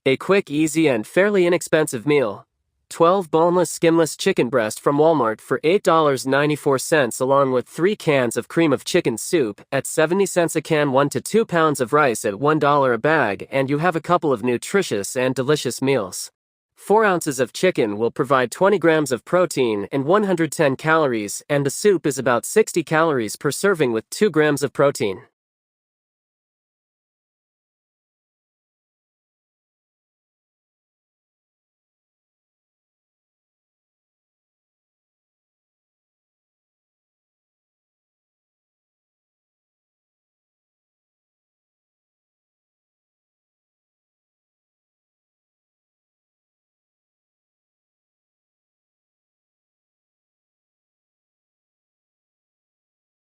A quick, easy, and fairly inexpensive meal. 12 boneless skinless chicken breast from Walmart for $8.94 along with 3 cans of cream of chicken soup at 70 cents a can, 1 to 2 pounds of rice at $1 a bag, and you have a couple of nutritious and delicious meals. 4 ounces of chicken will provide 20 grams of protein and 110 calories, and the soup is about 60 calories per serving with 2 grams of protein.